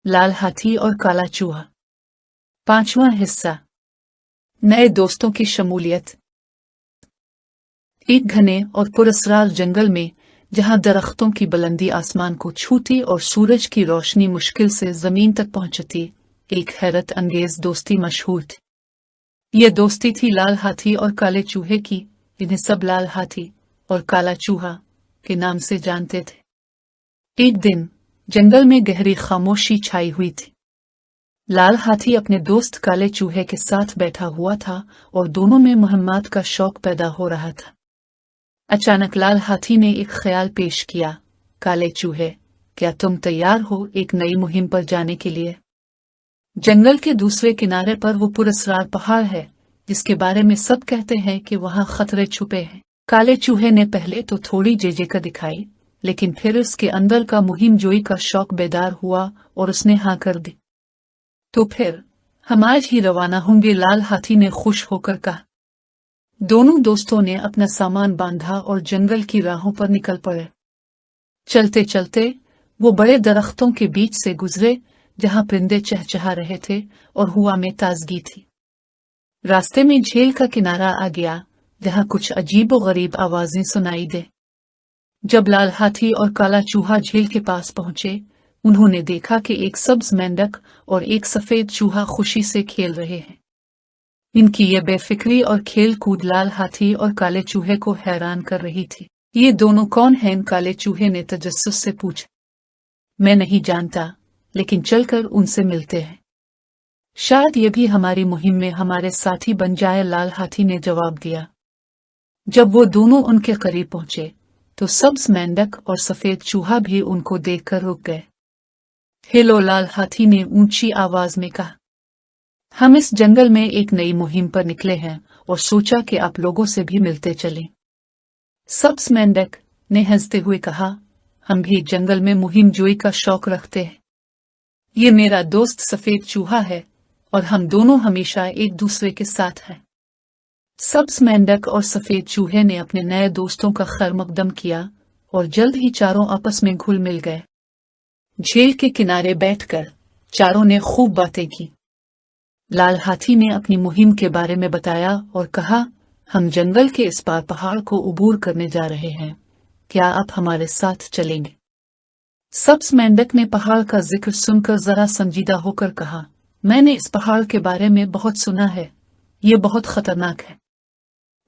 लाल हाथी और काला चूहा। 5वां हिस्सा, नए दोस्तों की शमूलियत। एक घने और पुरस्कार जंगल में, जहां दरख्तों की बुलंदी आसमान को छूती और सूरज की रोशनी मुश्किल से जमीन तक पहुंचती, एक हैरत अंगेज दोस्ती मशहूर थी। ये दोस्ती थी लाल हाथी और काले चूहे की। इन्हें सब लाल हाथी और काला चूहा के नाम से जानते थे। एक दिन जंगल में गहरी खामोशी छाई हुई थी। लाल हाथी अपने दोस्त काले चूहे के साथ बैठा हुआ था और दोनों में मुहम्मद का शौक पैदा हो रहा था। अचानक लाल हाथी ने एक ख्याल पेश किया, काले चूहे, क्या तुम तैयार हो एक नई मुहिम पर जाने के लिए? जंगल के दूसरे किनारे पर वो पुरस्कार पहाड़ है, जिसके बारे में सब कहते हैं कि वहां खतरे छुपे हैं। काले चूहे ने पहले तो थोड़ी जेजेका दिखाई, लेकिन फिर उसके अंदर का मुहिम जोई का शौक बेदार हुआ और उसने हाँ कर दी। तो फिर हम आज ही रवाना होंगे, लाल हाथी ने खुश होकर कहा। दोनों दोस्तों ने अपना सामान बांधा और जंगल की राहों पर निकल पड़े। चलते चलते वो बड़े दरख्तों के बीच से गुजरे, जहां परिंदे चहचहा रहे थे और हवा में ताजगी थी। रास्ते में झील का किनारा आ गया, जहां कुछ अजीबोगरीब आवाजें सुनाई दे। जब लाल हाथी और काला चूहा झील के पास पहुंचे, उन्होंने देखा कि एक सब्ज मेंढक और एक सफेद चूहा खुशी से खेल रहे हैं। इनकी ये बेफिक्री और खेल कूद लाल हाथी और काले चूहे को हैरान कर रही थी। ये दोनों कौन हैं? काले चूहे ने तजस्सुस से पूछा। मैं नहीं जानता, लेकिन चलकर उनसे मिलते हैं। शायद ये भी हमारी मुहिम में हमारे साथी बन जाए, लाल हाथी ने जवाब दिया। जब वो दोनों उनके करीब पहुंचे, तो सब्ज मेंढक और सफेद चूहा भी उनको देखकर रुक गए। हेलो, लाल हाथी ने ऊंची आवाज में कहा। हम इस जंगल में एक नई मुहिम पर निकले हैं और सोचा कि आप लोगों से भी मिलते चलें। सब्ज मेंढक ने हंसते हुए कहा, हम भी जंगल में मुहिम जोई का शौक रखते हैं। ये मेरा दोस्त सफेद चूहा है और हम दोनों हमेशा एक दूसरे के साथ हैं। सब्ज मेंढक और सफेद चूहे ने अपने नए दोस्तों का खैर मकदम किया और जल्द ही चारों आपस में घुल मिल गए। झील के किनारे बैठकर चारों ने खूब बातें की। लाल हाथी ने अपनी मुहिम के बारे में बताया और कहा, हम जंगल के इस पार पहाड़ को उबूर करने जा रहे हैं, क्या आप हमारे साथ चलेंगे? सब्ज मेंढक ने पहाड़ का जिक्र सुनकर जरा संजीदा होकर कहा, मैंने इस पहाड़ के बारे में बहुत सुना है, ये बहुत खतरनाक है।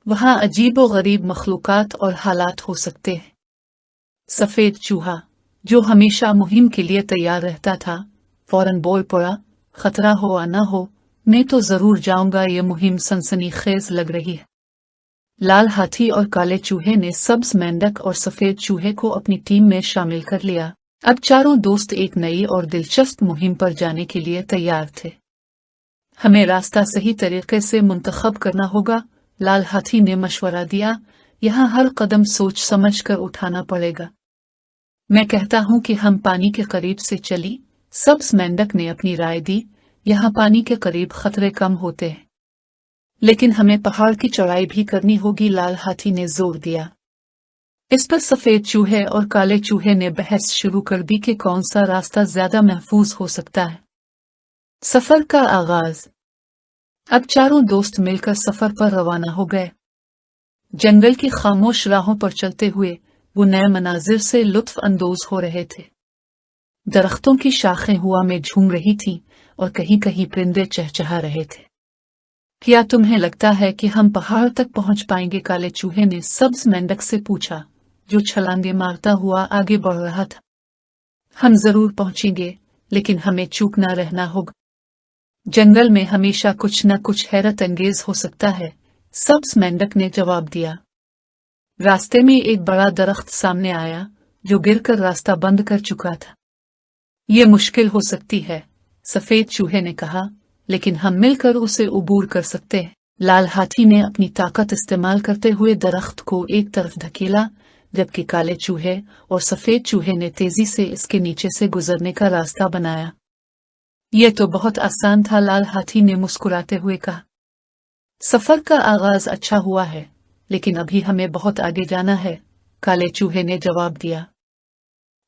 वहां अजीबो गरीब मखलूकात और हालात हो सकते हैं। सफेद चूहा, जो हमेशा मुहिम के लिए तैयार रहता था, फौरन बोल पड़ा, खतरा हो या न हो, मैं तो जरूर जाऊंगा, ये मुहिम सनसनीखेज लग रही है। लाल हाथी और काले चूहे ने सब्ज मेंढक और सफेद चूहे को अपनी टीम में शामिल कर लिया। अब चारों दोस्त एक नई और दिलचस्प मुहिम पर जाने के लिए तैयार थे। हमें रास्ता सही तरीके से मुंतखब करना होगा, लाल हाथी ने मशवरा दिया। यहाँ हर कदम सोच समझ कर उठाना पड़ेगा। मैं कहता हूँ कि हम पानी के करीब से चली, सब्ज मेंढक ने अपनी राय दी। यहाँ पानी के करीब खतरे कम होते हैं, लेकिन हमें पहाड़ की चढ़ाई भी करनी होगी, लाल हाथी ने जोर दिया। इस पर सफेद चूहे और काले चूहे ने बहस शुरू कर दी कि कौन सा रास्ता ज्यादा महफूज हो सकता है। सफर का आगाज। अब चारों दोस्त मिलकर सफर पर रवाना हो गए। जंगल की खामोश राहों पर चलते हुए वो नए मनाजिर से लुत्फ अंदोज हो रहे थे। दरख्तों की शाखें हवा में झूम रही थीं और कहीं कहीं परिंदे चहचहा रहे थे। क्या तुम्हें लगता है कि हम पहाड़ तक पहुंच पाएंगे? काले चूहे ने सब्ज मेंढक से पूछा, जो छलांगे मारता हुआ आगे बढ़ रहा था। हम जरूर पहुंचेंगे, लेकिन हमें चूक ना रहना होगा। जंगल में हमेशा कुछ न कुछ हैरत अंगेज हो सकता है, सब्ज मेंढक ने जवाब दिया। रास्ते में एक बड़ा दरख्त सामने आया, जो गिरकर रास्ता बंद कर चुका था। ये मुश्किल हो सकती है, सफेद चूहे ने कहा, लेकिन हम मिलकर उसे उबूर कर सकते हैं। लाल हाथी ने अपनी ताकत इस्तेमाल करते हुए दरख्त को एक तरफ धकेला, जबकि काले चूहे और सफेद चूहे ने तेजी से इसके नीचे से गुजरने का रास्ता बनाया। यह तो बहुत आसान था, लाल हाथी ने मुस्कुराते हुए कहा। सफर का आगाज अच्छा हुआ है, लेकिन अभी हमें बहुत आगे जाना है, काले चूहे ने जवाब दिया।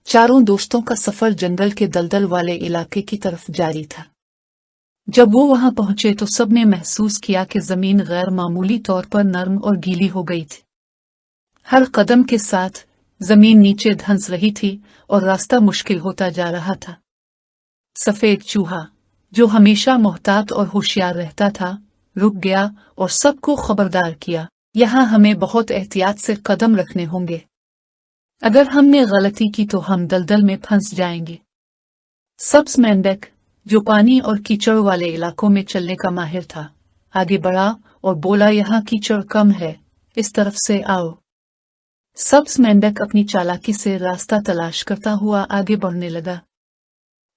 चारों दोस्तों का सफर जंगल के दलदल वाले इलाके की तरफ जारी था। जब वो वहां पहुंचे तो सबने महसूस किया कि जमीन गैर मामूली तौर पर नरम और गीली हो गई थी। हर कदम के साथ जमीन नीचे धंस रही थी और रास्ता मुश्किल होता जा रहा था। सफेद चूहा, जो हमेशा मोहतात और होशियार रहता था, रुक गया और सबको खबरदार किया, यहाँ हमें बहुत एहतियात से कदम रखने होंगे। अगर हमने गलती की तो हम दलदल में फंस जाएंगे। सब्ज मेंढक, जो पानी और कीचड़ वाले इलाकों में चलने का माहिर था, आगे बढ़ा और बोला, यहाँ कीचड़ कम है, इस तरफ से आओ। सब्ज मेंढक अपनी चालाकी से रास्ता तलाश करता हुआ आगे बढ़ने लगा।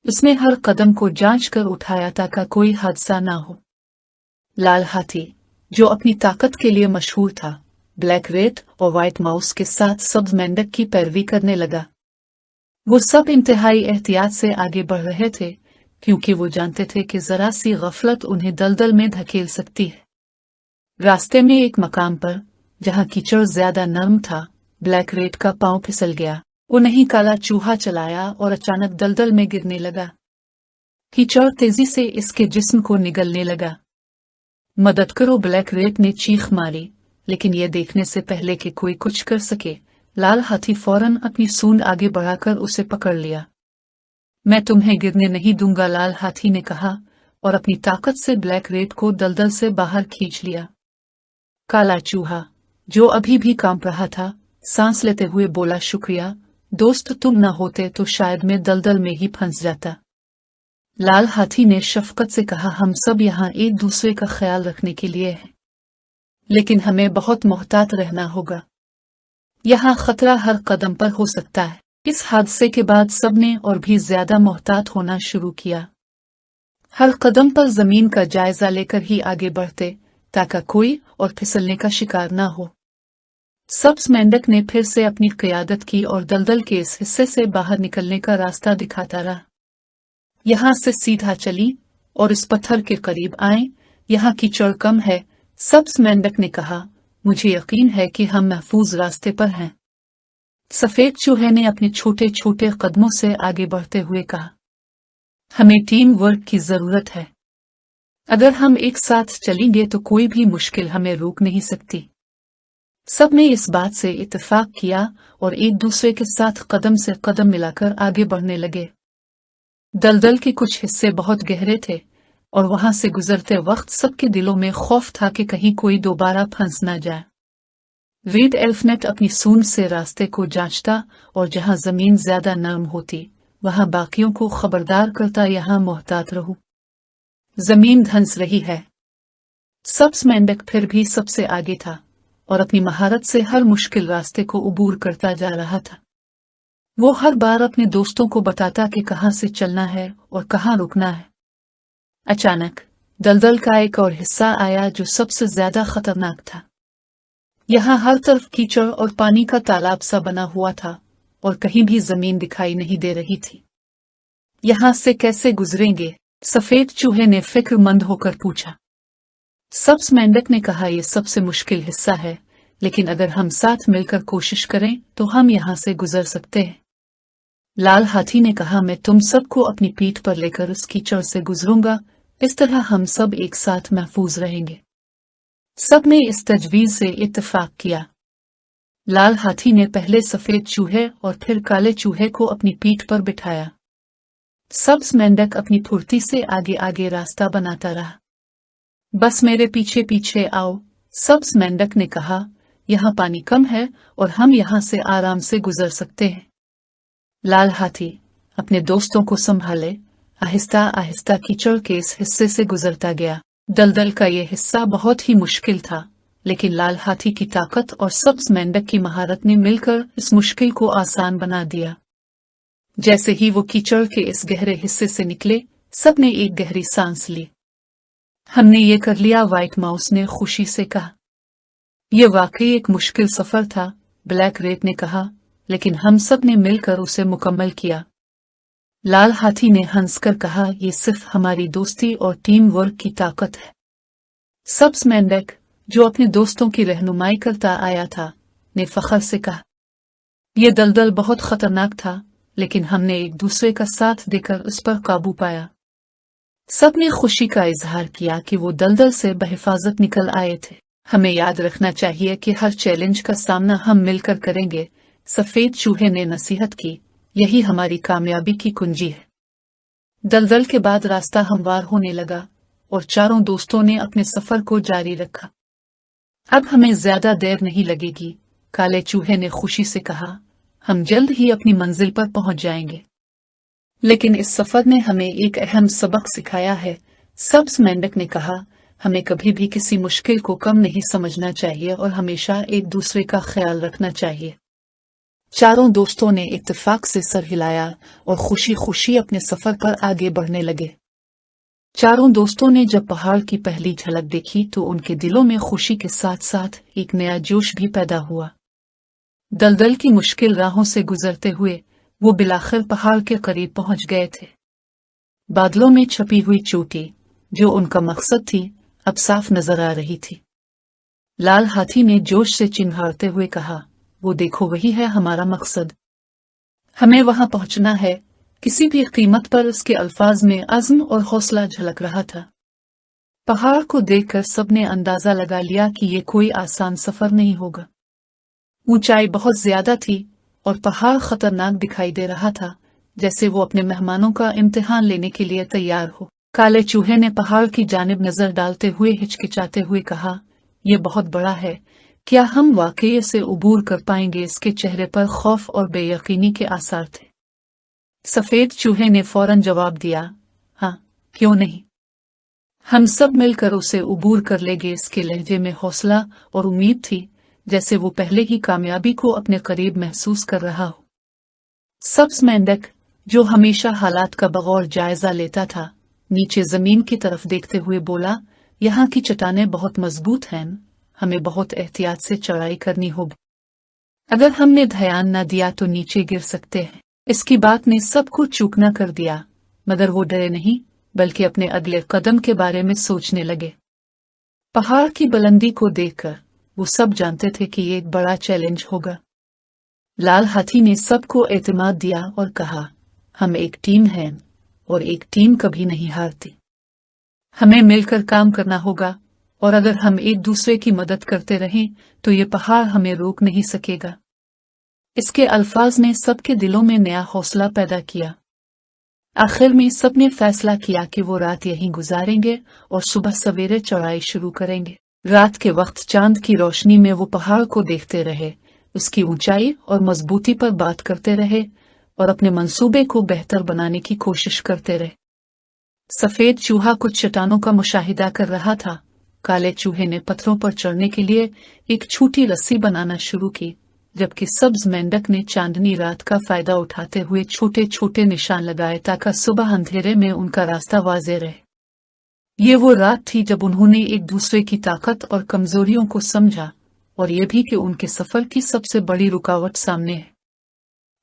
उसने हर कदम को जांच कर उठाया ताकि कोई हादसा ना हो। लाल हाथी, जो अपनी ताकत के लिए मशहूर था, ब्लैक रेट और व्हाइट माउस के साथ सब्ज मेंढक की पैरवी करने लगा। वो सब इंतहाई एहतियात से आगे बढ़ रहे थे, क्योंकि वो जानते थे कि जरा सी गफलत उन्हें दलदल में धकेल सकती है। रास्ते में एक मकाम पर, जहां कीचड़ ज्यादा नरम था, ब्लैक रेट का पांव फिसल गया। वो नहीं काला चूहा चलाया और अचानक दलदल में गिरने लगा। कीचड़ तेजी से इसके जिस्म को निगलने लगा। मदद करो, ब्लैक रेट ने चीख मारी, लेकिन यह देखने से पहले कि कोई कुछ कर सके, लाल हाथी फौरन अपनी सूंड आगे बढ़ाकर उसे पकड़ लिया। मैं तुम्हें गिरने नहीं दूंगा, लाल हाथी ने कहा और अपनी ताकत से ब्लैक रेट को दलदल से बाहर खींच लिया। काला चूहा, जो अभी भी कांप रहा था, सांस लेते हुए बोला, शुक्रिया दोस्त, तुम न होते तो शायद मैं दलदल में ही फंस जाता। लाल हाथी ने शफकत से कहा, हम सब यहाँ एक दूसरे का ख्याल रखने के लिए हैं, लेकिन हमें बहुत मोहतात रहना होगा। यहाँ खतरा हर कदम पर हो सकता है। इस हादसे के बाद सबने और भी ज्यादा मोहतात होना शुरू किया। हर कदम पर जमीन का जायजा लेकर ही आगे बढ़ते, ताकि कोई और फिसलने का शिकार न हो। सब्ज मेंढक ने फिर से अपनी क़यादत की और दलदल के इस हिस्से से बाहर निकलने का रास्ता दिखाता रहा। यहाँ से सीधा चली और इस पत्थर के करीब आए, यहाँ कीचड़ कम है। सब्ज मेंढक ने कहा, मुझे यकीन है कि हम महफूज रास्ते पर हैं। सफेद चूहे ने अपने छोटे छोटे कदमों से आगे बढ़ते हुए कहा, हमें टीम वर्क की जरूरत है। अगर हम एक साथ चलेंगे तो कोई भी मुश्किल हमें रोक नहीं सकती। सबने इस बात से इत्तेफाक किया और एक दूसरे के साथ कदम से कदम मिलाकर आगे बढ़ने लगे। दलदल के कुछ हिस्से बहुत गहरे थे और वहां से गुजरते वक्त सबके दिलों में खौफ था कि कहीं कोई दोबारा फंस न जाए। रेड एल्फनेट अपनी सूंड से रास्ते को जांचता और जहां जमीन ज्यादा नरम होती, वहां बाकियों को खबरदार करता, यहां मोहतात रहो, जमीन धंस रही है। सब्ज मेंढक फिर भी सबसे आगे था और अपनी महारत से हर मुश्किल रास्ते को उबूर करता जा रहा था। वो हर बार अपने दोस्तों को बताता कि कहां से चलना है और कहां रुकना है। अचानक दलदल का एक और हिस्सा आया जो सबसे ज्यादा खतरनाक था। यहाँ हर तरफ कीचड़ और पानी का तालाब सा बना हुआ था और कहीं भी जमीन दिखाई नहीं दे रही थी। यहाँ से कैसे गुजरेंगे? सफेद चूहे ने फिक्रमंद होकर पूछा। सब्ज मेंढक ने कहा, यह सबसे मुश्किल हिस्सा है, लेकिन अगर हम साथ मिलकर कोशिश करें तो हम यहाँ से गुजर सकते हैं। लाल हाथी ने कहा, मैं तुम सबको अपनी पीठ पर लेकर उस कीचड़ से गुजरूंगा, इस तरह हम सब एक साथ महफूज रहेंगे। सब ने इस तजवीज से इत्तेफाक किया। लाल हाथी ने पहले सफेद चूहे और फिर काले चूहे को अपनी पीठ पर बिठाया। सब्ज मेंढक अपनी फुर्ती से आगे आगे रास्ता बनाता रहा। बस मेरे पीछे पीछे आओ, सब्ज मेंढक ने कहा, यहाँ पानी कम है और हम यहाँ से आराम से गुजर सकते हैं। लाल हाथी अपने दोस्तों को संभाले आहिस्ता आहिस्ता कीचड़ के इस हिस्से से गुजरता गया। दलदल का यह हिस्सा बहुत ही मुश्किल था, लेकिन लाल हाथी की ताकत और सब्ज मेंढक की महारत ने मिलकर इस मुश्किल को आसान बना दिया। जैसे ही वो कीचड़ के इस गहरे हिस्से से निकले, सबने एक गहरी सांस ली। हमने ये कर लिया, व्हाइट माउस ने खुशी से कहा। यह वाकई एक मुश्किल सफर था, ब्लैक रेट ने कहा, लेकिन हम सब ने मिलकर उसे मुकम्मल किया। लाल हाथी ने हंसकर कहा, यह सिर्फ हमारी दोस्ती और टीम वर्क की ताकत है। सब्ज मेंढक, जो अपने दोस्तों की रहनुमाई करता आया था, ने फख्र से कहा, यह दलदल बहुत खतरनाक था, लेकिन हमने एक दूसरे का साथ देकर उस पर काबू पाया। सबने खुशी का इजहार किया कि वो दलदल से बहिफाजत निकल आए थे। हमें याद रखना चाहिए कि हर चैलेंज का सामना हम मिलकर करेंगे, सफेद चूहे ने नसीहत की। यही हमारी कामयाबी की कुंजी है। दलदल के बाद रास्ता हमवार होने लगा और चारों दोस्तों ने अपने सफर को जारी रखा। अब हमें ज्यादा देर नहीं लगेगी, काले चूहे ने खुशी से कहा। हम जल्द ही अपनी मंजिल पर पहुंच जाएंगे। लेकिन इस सफर ने हमें एक अहम सबक सिखाया है, सब्ज मेंढक ने कहा। हमें कभी भी किसी मुश्किल को कम नहीं समझना चाहिए और हमेशा एक दूसरे का ख्याल रखना चाहिए। चारों दोस्तों ने इत्तेफाक से सर हिलाया और खुशी खुशी अपने सफर पर आगे बढ़ने लगे। चारों दोस्तों ने जब पहाड़ की पहली झलक देखी तो उनके दिलों में खुशी के साथ साथ एक नया जोश भी पैदा हुआ। दलदल की मुश्किल राहों से गुजरते हुए वो बिलाखिर पहाड़ के करीब पहुंच गए थे। बादलों में छपी हुई चोटी, जो उनका मकसद थी, अब साफ नजर आ रही थी। लाल हाथी ने जोश से चिंघाड़ते हुए कहा, वो देखो, वही है हमारा मकसद। हमें वहां पहुंचना है, किसी भी कीमत पर। उसके अल्फाज में अज़्म और हौसला झलक रहा था। पहाड़ को देखकर सबने अंदाजा लगा लिया कि ये कोई आसान सफर नहीं होगा। ऊंचाई बहुत ज्यादा थी और पहाड़ खतरनाक दिखाई दे रहा था, जैसे वो अपने मेहमानों का इम्तिहान लेने के लिए तैयार हो। काले चूहे ने पहाड़ की जानिब नजर डालते हुए हिचकिचाते हुए कहा, यह बहुत बड़ा है, क्या हम वाकई इसे उबूर कर पाएंगे? इसके चेहरे पर खौफ और बेयकीनी के आसार थे। सफेद चूहे ने फौरन जवाब दिया, हाँ, क्यों नहीं, हम सब मिलकर उसे उबूर कर लेंगे। इसके लहजे में हौसला और उम्मीद थी, जैसे वो पहले ही कामयाबी को अपने करीब महसूस कर रहा हो। सब्ज मेंढक, जो हमेशा हालात का बगौर जायजा लेता था, नीचे जमीन की तरफ देखते हुए बोला, यहाँ की चट्टानें बहुत मजबूत हैं, हमें बहुत एहतियात से चढ़ाई करनी होगी। अगर हमने ध्यान न दिया तो नीचे गिर सकते हैं। इसकी बात ने सबको चूकना कर दिया, मगर वो डरे नहीं, बल्कि अपने अगले कदम के बारे में सोचने लगे। पहाड़ की बुलंदी को देखकर वो सब जानते थे कि ये एक बड़ा चैलेंज होगा। लाल हाथी ने सबको एतमाद दिया और कहा, हम एक टीम हैं और एक टीम कभी नहीं हारती। हमें मिलकर काम करना होगा और अगर हम एक दूसरे की मदद करते रहें तो ये पहाड़ हमें रोक नहीं सकेगा। इसके अल्फाज ने सबके दिलों में नया हौसला पैदा किया। आखिर में सबने फैसला किया कि वो रात यहीं गुजारेंगे और सुबह सवेरे चढ़ाई शुरू करेंगे। रात के वक्त चांद की रोशनी में वो पहाड़ को देखते रहे, उसकी ऊंचाई और मजबूती पर बात करते रहे और अपने मंसूबे को बेहतर बनाने की कोशिश करते रहे। सफेद चूहा कुछ चट्टानों का मुशाहिदा कर रहा था। काले चूहे ने पत्थरों पर चढ़ने के लिए एक छोटी रस्सी बनाना शुरू की, जबकि सब्ज मेंढक ने चांदनी रात का फायदा उठाते हुए छोटे छोटे निशान लगाए ताकि सुबह अंधेरे में उनका रास्ता वाज़ेह रहे। ये वो रात थी जब उन्होंने एक दूसरे की ताकत और कमजोरियों को समझा, और ये भी कि उनके सफर की सबसे बड़ी रुकावट सामने है।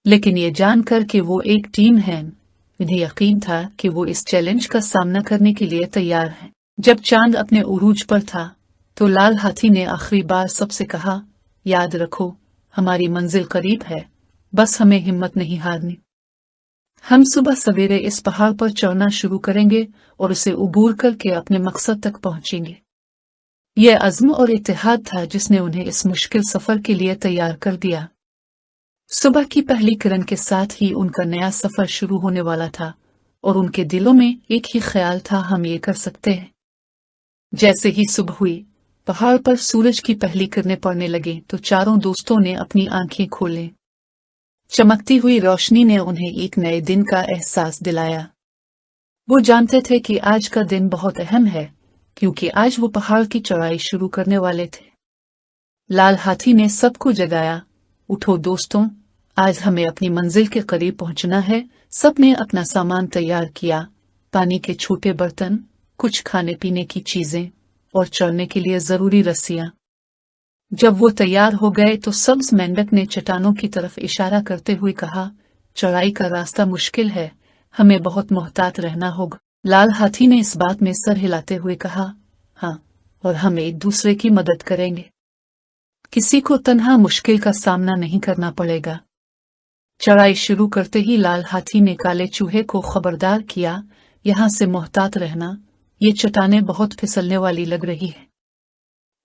लेकिन ये जानकर कि वो एक टीम है, इन्हें यकीन था कि वो इस चैलेंज का सामना करने के लिए तैयार हैं। जब चांद अपने उरूज पर था तो लाल हाथी ने आखिरी बार सबसे कहा, याद रखो, हमारी मंजिल करीब है, बस हमें हिम्मत नहीं हारनी। हम सुबह सवेरे इस पहाड़ पर चढ़ना शुरू करेंगे और उसे उबूर करके अपने मकसद तक पहुंचेंगे। यह अज़्म और इत्तेहाद था जिसने उन्हें इस मुश्किल सफर के लिए तैयार कर दिया। सुबह की पहली किरण के साथ ही उनका नया सफर शुरू होने वाला था और उनके दिलों में एक ही ख्याल था, हम ये कर सकते हैं। जैसे ही सुबह हुई, पहाड़ पर सूरज की पहली किरणें पड़ने लगी तो चारों दोस्तों ने अपनी आंखें खोलें। चमकती हुई रोशनी ने उन्हें एक नए दिन का एहसास दिलाया। वो जानते थे कि आज का दिन बहुत अहम है, क्योंकि आज वो पहाड़ की चढ़ाई शुरू करने वाले थे। लाल हाथी ने सबको जगाया, उठो दोस्तों, आज हमें अपनी मंजिल के करीब पहुंचना है। सबने अपना सामान तैयार किया, पानी के छोटे बर्तन, कुछ खाने पीने की चीजें और चढ़ने के लिए जरूरी रस्सियां। जब वो तैयार हो गए तो सब्ज मेंढक ने चट्टानों की तरफ इशारा करते हुए कहा, चढ़ाई का रास्ता मुश्किल है, हमें बहुत मोहतात रहना होगा। लाल हाथी ने इस बात में सर हिलाते हुए कहा, हाँ, और हम एक दूसरे की मदद करेंगे। किसी को तन्हा मुश्किल का सामना नहीं करना पड़ेगा। चढ़ाई शुरू करते ही लाल हाथी ने काले चूहे को खबरदार किया, यहाँ से मोहतात रहना, ये चट्टानें बहुत फिसलने वाली लग रही है।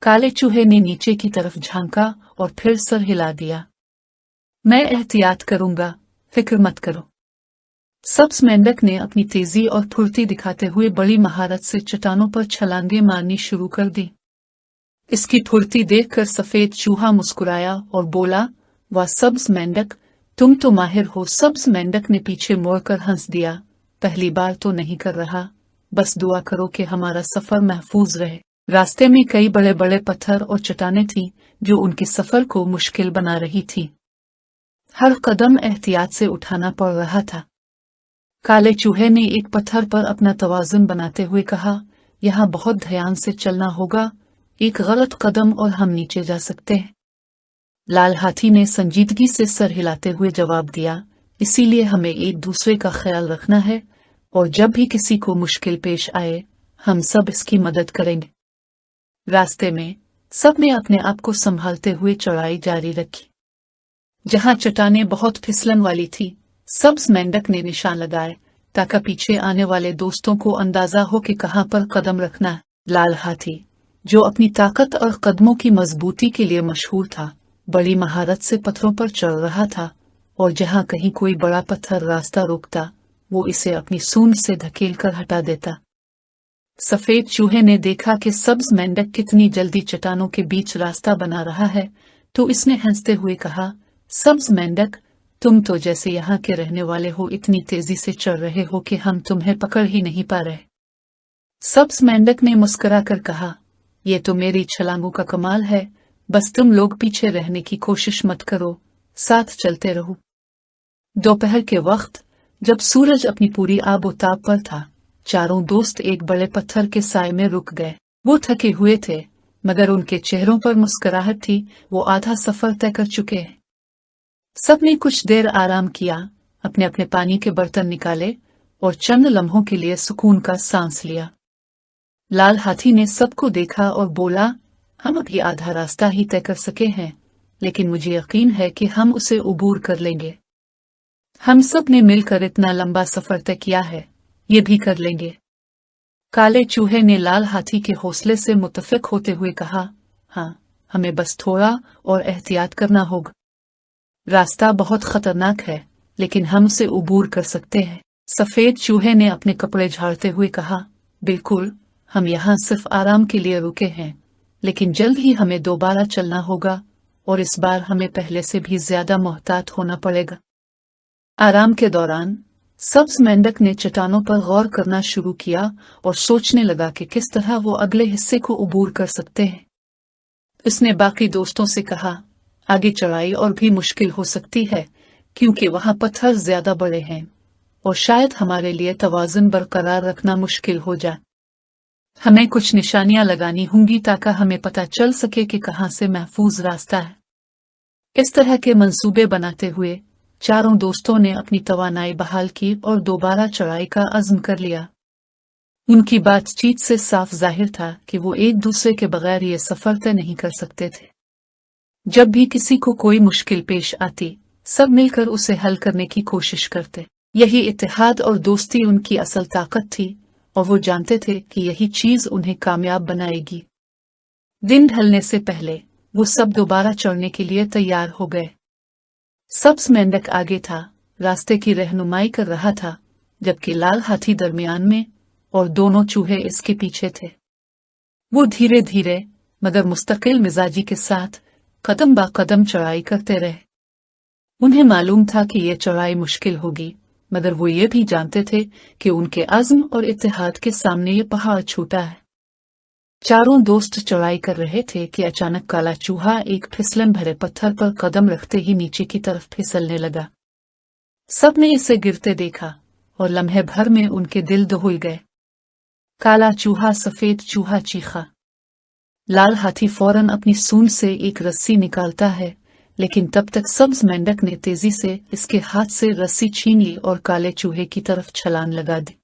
काले चूहे ने नीचे की तरफ झांका और फिर सर हिला दिया। मैं एहतियात करूंगा, फिक्र मत करो। सब्ज मेंढक ने अपनी तेजी और फुर्ती दिखाते हुए बड़ी महारत से चट्टानों पर छलांगे मारनी शुरू कर दी। इसकी फुर्ती देखकर सफेद चूहा मुस्कुराया और बोला, वाह सब्ज मेंढक, तुम तो माहिर हो। सब्ज मेंढक ने पीछे मोड़कर हंस दिया, पहली बार तो नहीं कर रहा, बस दुआ करो कि हमारा सफर महफूज रहे। रास्ते में कई बड़े बड़े पत्थर और चट्टानें थीं जो उनके सफर को मुश्किल बना रही थी। हर कदम एहतियात से उठाना पड़ रहा था। काले चूहे ने एक पत्थर पर अपना तवाज़ुन बनाते हुए कहा, यहाँ बहुत ध्यान से चलना होगा, एक गलत कदम और हम नीचे जा सकते हैं। लाल हाथी ने संजीदगी से सर हिलाते हुए जवाब दिया, इसीलिए हमें एक दूसरे का ख्याल रखना है और जब भी किसी को मुश्किल पेश आए हम सब इसकी मदद करेंगे। रास्ते में सबने अपने आप को संभालते हुए चढ़ाई जारी रखी। जहां चट्टानें बहुत फिसलन वाली थी, सब्ज मेंढक ने निशान लगाए ताकि पीछे आने वाले दोस्तों को अंदाजा हो कि कहां पर कदम रखना है। लाल हाथी, जो अपनी ताकत और कदमों की मजबूती के लिए मशहूर था, बड़ी महारत से पत्थरों पर चढ़ रहा था और जहां कहीं कोई बड़ा पत्थर रास्ता रोकता, वो इसे अपनी सूंड से धकेलकर हटा देता। सफेद चूहे ने देखा कि सब्ज मेंढक कितनी जल्दी चट्टानों के बीच रास्ता बना रहा है, तो इसने हंसते हुए कहा, सब्ज मेंढक, तुम तो जैसे यहाँ के रहने वाले हो इतनी तेजी से चढ़ रहे हो कि हम तुम्हें पकड़ ही नहीं पा रहे। सब्ज मेंढक ने मुस्कुरा कर कहा, ये तो मेरी छलांगों का कमाल है, बस तुम लोग पीछे रहने की कोशिश मत करो, साथ चलते रहो। दोपहर के वक्त जब सूरज अपनी पूरी आबोताब पर था, चारों दोस्त एक बड़े पत्थर के साए में रुक गए। वो थके हुए थे, मगर उनके चेहरों पर मुस्कुराहट थी, वो आधा सफर तय कर चुके हैं। सबने कुछ देर आराम किया, अपने अपने पानी के बर्तन निकाले और चंद लम्हों के लिए सुकून का सांस लिया। लाल हाथी ने सबको देखा और बोला, हम अभी आधा रास्ता ही तय कर सके हैं, लेकिन मुझे यकीन है कि हम उसे उबूर कर लेंगे। हम सब ने मिलकर इतना लंबा सफर तय किया है, ये भी कर लेंगे। काले चूहे ने लाल हाथी के हौसले से मुत्तफिक होते हुए कहा, हाँ, हमें बस थोड़ा और एहतियात करना होगा। रास्ता बहुत खतरनाक है, लेकिन हम उसे उबूर कर सकते हैं। सफेद चूहे ने अपने कपड़े झाड़ते हुए कहा, बिल्कुल, हम यहाँ सिर्फ आराम के लिए रुके हैं, लेकिन जल्द ही हमें दोबारा चलना होगा और इस बार हमें पहले से भी ज्यादा मोहतात होना पड़ेगा। आराम के दौरान सब्ज मेंढक ने चट्टानों पर गौर करना शुरू किया और सोचने लगा कि किस तरह वो अगले हिस्से को उबूर कर सकते हैं। उसने बाकी दोस्तों से कहा, आगे चढ़ाई और भी मुश्किल हो सकती है, क्योंकि वहां पत्थर ज्यादा बड़े हैं और शायद हमारे लिए तवाज़ुन बरकरार रखना मुश्किल हो जाए। हमें कुछ निशानियां लगानी होंगी ताकि हमें पता चल सके कि कहां से महफूज रास्ता है। इस तरह के मंसूबे बनाते हुए चारों दोस्तों ने अपनी तवानाई बहाल की और दोबारा चढ़ाई का अज़्म कर लिया। उनकी बातचीत से साफ जाहिर था कि वो एक दूसरे के बगैर ये सफर तय नहीं कर सकते थे। जब भी किसी को कोई मुश्किल पेश आती, सब मिलकर उसे हल करने की कोशिश करते। यही इत्तेहाद और दोस्ती उनकी असल ताकत थी और वो जानते थे कि यही चीज उन्हें कामयाब बनाएगी। दिन ढलने से पहले वो सब दोबारा चढ़ने के लिए तैयार हो गए। सब्ज मेंढक आगे था, रास्ते की रहनुमाई कर रहा था, जबकि लाल हाथी दरमियान में और दोनों चूहे इसके पीछे थे। वो धीरे धीरे मगर मुस्तकिल मिजाजी के साथ कदम ब कदम चढ़ाई करते रहे। उन्हें मालूम था कि यह चढ़ाई मुश्किल होगी, मगर वो ये भी जानते थे कि उनके अज़्म और इत्तेहाद के सामने ये पहाड़ छूटा है। चारों दोस्त चढ़ाई कर रहे थे कि अचानक काला चूहा एक फिसलन भरे पत्थर पर कदम रखते ही नीचे की तरफ फिसलने लगा। सबने इसे गिरते देखा और लम्हे भर में उनके दिल दहल गए। काला चूहा, सफेद चूहा चीखा। लाल हाथी फौरन अपनी सूंड से एक रस्सी निकालता है, लेकिन तब तक सब्ज मेंढक ने तेजी से इसके हाथ से रस्सी छीन ली और काले चूहे की तरफ छलांग लगा दी।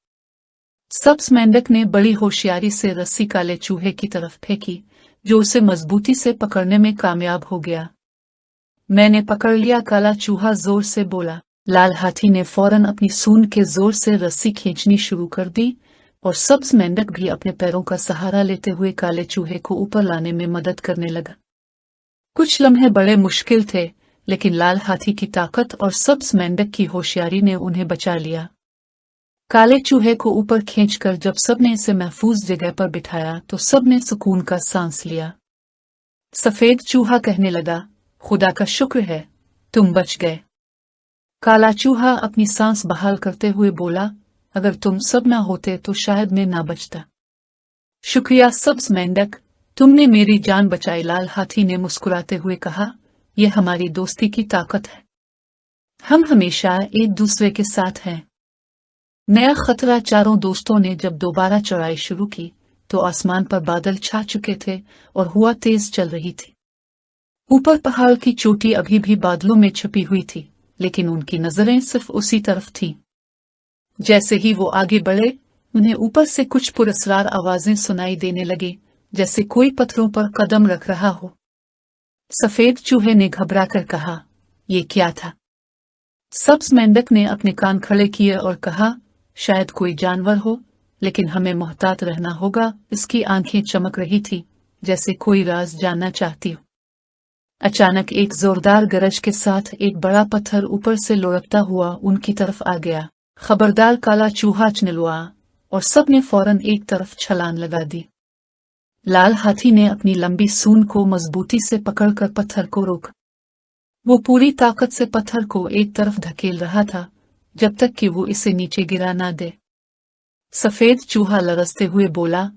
सब्ज मेंढक ने बड़ी होशियारी से रस्सी काले चूहे की तरफ फेंकी, जो उसे मजबूती से पकड़ने में कामयाब हो गया। मैंने पकड़ लिया, काला चूहा जोर से बोला। लाल हाथी ने फौरन अपनी सूंड के जोर से रस्सी खींचनी शुरू कर दी और सब्ज मेंढक भी अपने पैरों का सहारा लेते हुए काले चूहे को ऊपर लाने में मदद करने लगा। कुछ लम्हे बड़े मुश्किल थे, लेकिन लाल हाथी की ताकत और सब्ज मेंढक की होशियारी ने उन्हें बचा लिया। काले चूहे को ऊपर खींचकर जब सबने इसे महफूज जगह पर बिठाया तो सबने सुकून का सांस लिया। सफेद चूहा कहने लगा, खुदा का शुक्र है, तुम बच गए। काला चूहा अपनी सांस बहाल करते हुए बोला, अगर तुम सब ना होते तो शायद मैं ना बचता। शुक्रिया सब्ज मेंढक, तुमने मेरी जान बचाई। लाल हाथी ने मुस्कुराते हुए कहा, यह हमारी दोस्ती की ताकत है। हम हमेशा एक दूसरे के साथ हैं। नया खतरा। चारों दोस्तों ने जब दोबारा चढ़ाई शुरू की तो आसमान पर बादल छा चुके थे और हवा तेज चल रही थी। ऊपर पहाड़ की चोटी अभी भी बादलों में छुपी हुई थी, लेकिन उनकी नजरें सिर्फ उसी तरफ थीं। जैसे ही वो आगे बढ़े, उन्हें ऊपर से कुछ पुरस्कार आवाजें सुनाई देने लगी, जैसे कोई पत्थरों पर कदम रख रहा हो। सफेद चूहे ने घबराकर कहा, ये क्या था? सब्ज मेंढक ने अपने कान खड़े किए और कहा, शायद कोई जानवर हो, लेकिन हमें मोहतात रहना होगा। इसकी आंखें चमक रही थी, जैसे कोई राज जानना चाहती हो। अचानक एक जोरदार गरज के साथ एक बड़ा पत्थर ऊपर से लुढ़कता हुआ उनकी तरफ आ गया। खबरदार, काला चूहा चिल्लाया और सबने फौरन एक तरफ छलांग लगा दी। लाल हाथी ने अपनी लंबी सूंड को मजबूती से पकड़कर पत्थर को रोका। वो पूरी ताकत से पत्थर को एक तरफ धकेल रहा था, जब तक कि वो इसे नीचे गिरा ना दे। सफेद चूहा लरसते हुए बोला,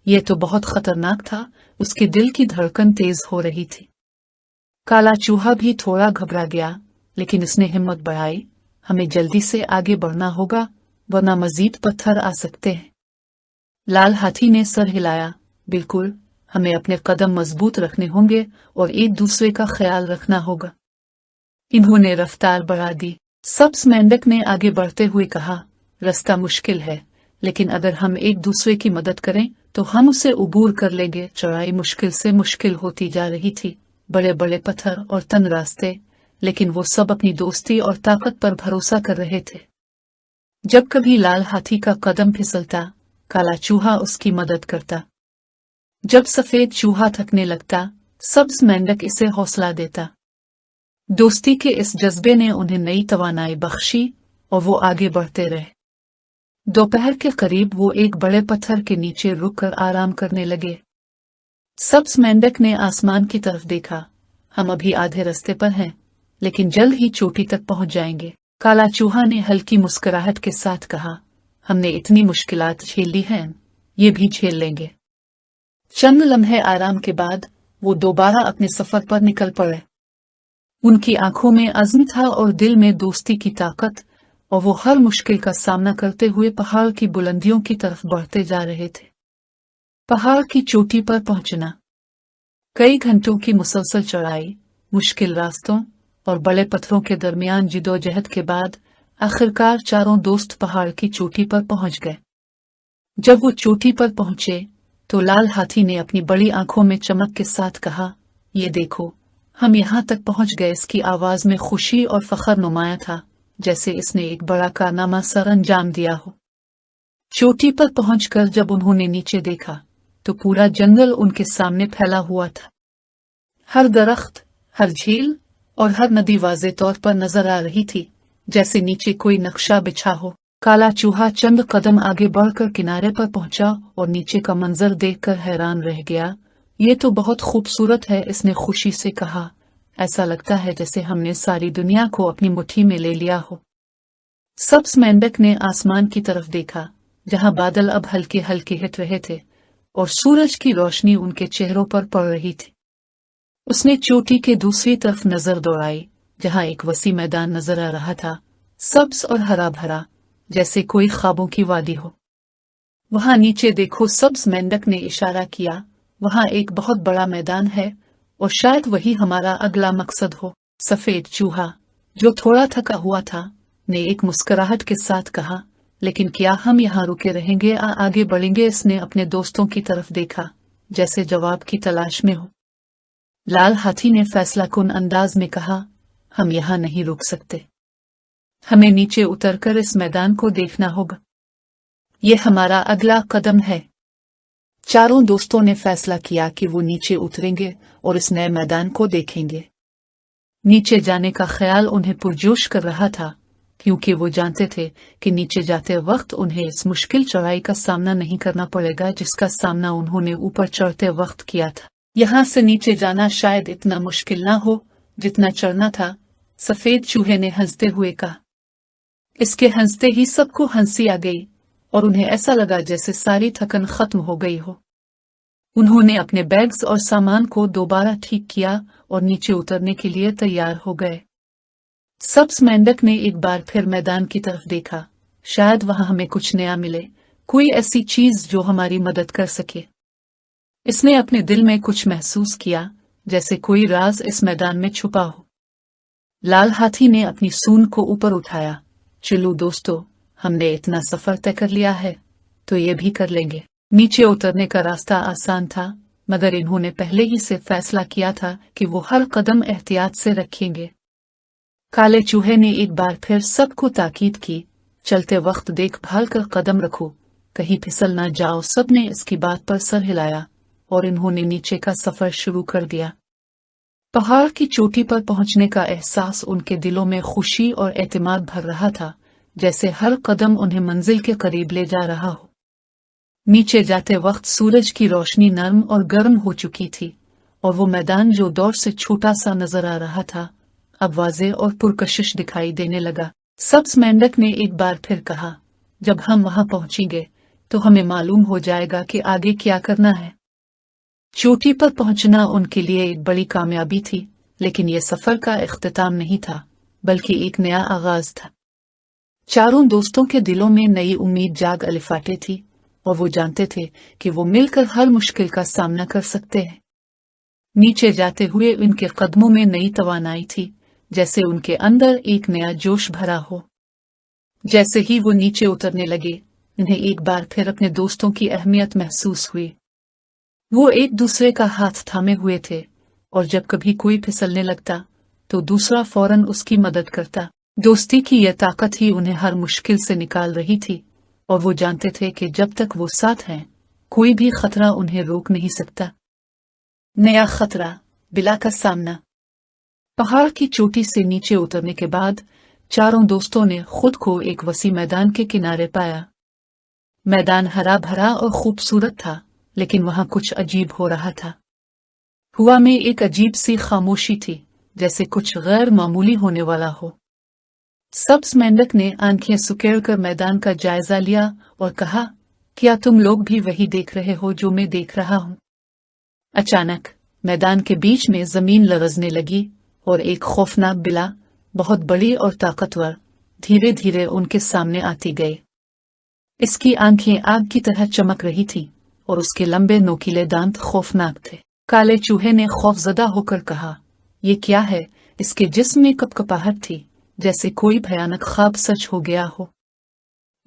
यह तो बहुत खतरनाक था। उसके दिल की धड़कन तेज हो रही थी। काला चूहा भी थोड़ा घबरा गया, लेकिन उसने हिम्मत बढ़ाई। हमें जल्दी से आगे बढ़ना होगा, वरना मजीद पत्थर आ सकते हैं। लाल हाथी ने सर हिलाया, बिल्कुल, हमें अपने कदम मजबूत रखने होंगे और एक दूसरे का ख्याल रखना होगा। इन्होंने रफ्तार बढ़ा दी। सब्ज मेंढक ने आगे बढ़ते हुए कहा, रास्ता मुश्किल है, लेकिन अगर हम एक दूसरे की मदद करें तो हम उसे उबूर कर लेंगे। चढ़ाई मुश्किल से मुश्किल होती जा रही थी, बड़े बड़े पत्थर और तंग रास्ते, लेकिन वो सब अपनी दोस्ती और ताकत पर भरोसा कर रहे थे। जब कभी लाल हाथी का कदम फिसलता, काला चूहा उसकी मदद करता। जब सफेद चूहा थकने लगता, सब्ज मेंढक इसे हौसला देता। दोस्ती के इस जज्बे ने उन्हें नई तवानाई बख्शी और वो आगे बढ़ते रहे। दोपहर के करीब वो एक बड़े पत्थर के नीचे रुककर आराम करने लगे। सब्ज मेंढक ने आसमान की तरफ देखा, हम अभी आधे रास्ते पर हैं, लेकिन जल्द ही चोटी तक पहुंच जाएंगे। काला चूहा ने हल्की मुस्कुराहट के साथ कहा, हमने इतनी मुश्किलात झेल ली हैं, ये भी झेल लेंगे। चंद लम्हे आराम के बाद वो दोबारा अपने सफर पर निकल पड़े। उनकी आंखों में अज़्म था और दिल में दोस्ती की ताकत, और वो हर मुश्किल का सामना करते हुए पहाड़ की बुलंदियों की तरफ बढ़ते जा रहे थे। पहाड़ की चोटी पर पहुंचना। कई घंटों की मुसलसल चढ़ाई, मुश्किल रास्तों और बड़े पत्थरों के दरमियान जिदोजहद के बाद आखिरकार चारों दोस्त पहाड़ की चोटी पर पहुंच गए। जब वो चोटी पर पहुंचे तो लाल हाथी ने अपनी बड़ी आंखों में चमक के साथ कहा, ये देखो, हम यहाँ तक पहुंच गए। इसकी आवाज में खुशी और फख्र नुमाया था, जैसे इसने एक बड़ा कारनामा सर अंजाम दिया हो। चोटी पर पहुंचकर जब उन्होंने नीचे देखा तो पूरा जंगल उनके सामने फैला हुआ था। हर दरख्त, हर झील और हर नदी वाज़े तौर पर नजर आ रही थी, जैसे नीचे कोई नक्शा बिछा हो। काला चूहा चंद कदम आगे बढ़कर किनारे पर पहुंचा और नीचे का मंजर देखकर हैरान रह गया। ये तो बहुत खूबसूरत है, इसने खुशी से कहा। ऐसा लगता है जैसे हमने सारी दुनिया को अपनी मुट्ठी में ले लिया हो। सब्ज मेंढक ने आसमान की तरफ देखा, जहां बादल अब हल्के हल्के हिट रहे थे और सूरज की रोशनी उनके चेहरों पर पड़ रही थी। उसने चोटी के दूसरी तरफ नजर दौड़ाई, जहां एक वसी मैदान नजर आ रहा था, सब्ज और हरा भरा, जैसे कोई ख्वाबों की वादी हो। वहां नीचे देखो, सब्ज मेंढक ने इशारा किया। वहां एक बहुत बड़ा मैदान है और शायद वही हमारा अगला मकसद हो। सफेद चूहा, जो थोड़ा थका हुआ था, ने एक मुस्कुराहट के साथ कहा, लेकिन क्या हम यहाँ रुके रहेंगे या आगे बढ़ेंगे? इसने अपने दोस्तों की तरफ देखा, जैसे जवाब की तलाश में हो। लाल हाथी ने फैसलाकुन अंदाज में कहा, हम यहाँ नहीं रुक सकते। हमें नीचे उतरकर इस मैदान को देखना होगा। ये हमारा अगला कदम है। चारों दोस्तों ने फैसला किया कि वो नीचे उतरेंगे और इस नए मैदान को देखेंगे। नीचे जाने का ख्याल उन्हें पुरजोश कर रहा था, क्योंकि वो जानते थे कि नीचे जाते वक्त उन्हें इस मुश्किल चढ़ाई का सामना नहीं करना पड़ेगा जिसका सामना उन्होंने ऊपर चढ़ते वक्त किया था। यहाँ से नीचे जाना शायद इतना मुश्किल ना हो जितना चढ़ना था, सफेद चूहे ने हंसते हुए कहा। इसके हंसते ही सबको हंसी आ गई और उन्हें ऐसा लगा जैसे सारी थकन खत्म हो गई हो। उन्होंने अपने बैग्स और सामान को दोबारा ठीक किया और नीचे उतरने के लिए तैयार हो गए। सब्ज मेंढक ने एक बार फिर मैदान की तरफ देखा। शायद वहां हमें कुछ नया मिले, कोई ऐसी चीज जो हमारी मदद कर सके। इसने अपने दिल में कुछ महसूस किया, जैसे कोई राज इस मैदान में छुपा हो। लाल हाथी ने अपनी सूंड को ऊपर उठाया। चलो दोस्तों, हमने इतना सफर तय कर लिया है तो ये भी कर लेंगे। नीचे उतरने का रास्ता आसान था, मगर इन्होंने पहले ही से फैसला किया था कि वो हर कदम एहतियात से रखेंगे। काले चूहे ने एक बार फिर सबको ताकीद की, चलते वक्त देखभाल कर कदम रखो, कहीं फिसल ना जाओ। सबने इसकी बात पर सर हिलाया और इन्होंने नीचे का सफर शुरू कर दिया। पहाड़ की चोटी पर पहुंचने का एहसास उनके दिलों में खुशी और एतमाद भर रहा था, जैसे हर कदम उन्हें मंजिल के करीब ले जा रहा हो। नीचे जाते वक्त सूरज की रोशनी नरम और गर्म हो चुकी थी और वो मैदान जो दौर से छोटा सा नजर आ रहा था अब वाज़ेह और पुरकशिश दिखाई देने लगा। सब्ज मेंढक ने एक बार फिर कहा, जब हम वहां पहुंचेंगे तो हमें मालूम हो जाएगा कि आगे क्या करना है। चोटी पर पहुंचना उनके लिए एक बड़ी कामयाबी थी, लेकिन यह सफर का इख्तिताम नहीं था, बल्कि एक नया आगाज था। चारों दोस्तों के दिलों में नई उम्मीद जाग अलिफाटे थी और वो जानते थे कि वो मिलकर हर मुश्किल का सामना कर सकते हैं। नीचे जाते हुए उनके कदमों में नई तवानाई थी, जैसे उनके अंदर एक नया जोश भरा हो। जैसे ही वो नीचे उतरने लगे, उन्हें एक बार फिर अपने दोस्तों की अहमियत महसूस हुई। वो एक दूसरे का हाथ थामे हुए थे और जब कभी कोई फिसलने लगता तो दूसरा फौरन उसकी मदद करता। दोस्ती की यह ताकत ही उन्हें हर मुश्किल से निकाल रही थी और वो जानते थे कि जब तक वो साथ हैं, कोई भी खतरा उन्हें रोक नहीं सकता। नया खतरा, बिला का सामना। पहाड़ की चोटी से नीचे उतरने के बाद चारों दोस्तों ने खुद को एक वसी मैदान के किनारे पाया। मैदान हरा भरा और खूबसूरत था, लेकिन वहां कुछ अजीब हो रहा था। हवा में एक अजीब सी खामोशी थी, जैसे कुछ गैर मामूली होने वाला हो। सब्ज मेंढक ने आंखें सुकेड़कर मैदान का जायजा लिया और कहा, क्या तुम लोग भी वही देख रहे हो जो मैं देख रहा हूं? अचानक मैदान के बीच में जमीन लरजने लगी और एक खौफनाक बिला, बहुत बड़ी और ताकतवर, धीरे धीरे उनके सामने आती गई। इसकी आंखें आग की तरह चमक रही थीं और उसके लंबे नोकीले दांत खौफनाक थे। काले चूहे ने खौफजदा होकर कहा, ये क्या है? इसके जिस्म में कपकपाहट थी, जैसे कोई भयानक ख्वाब सच हो गया हो।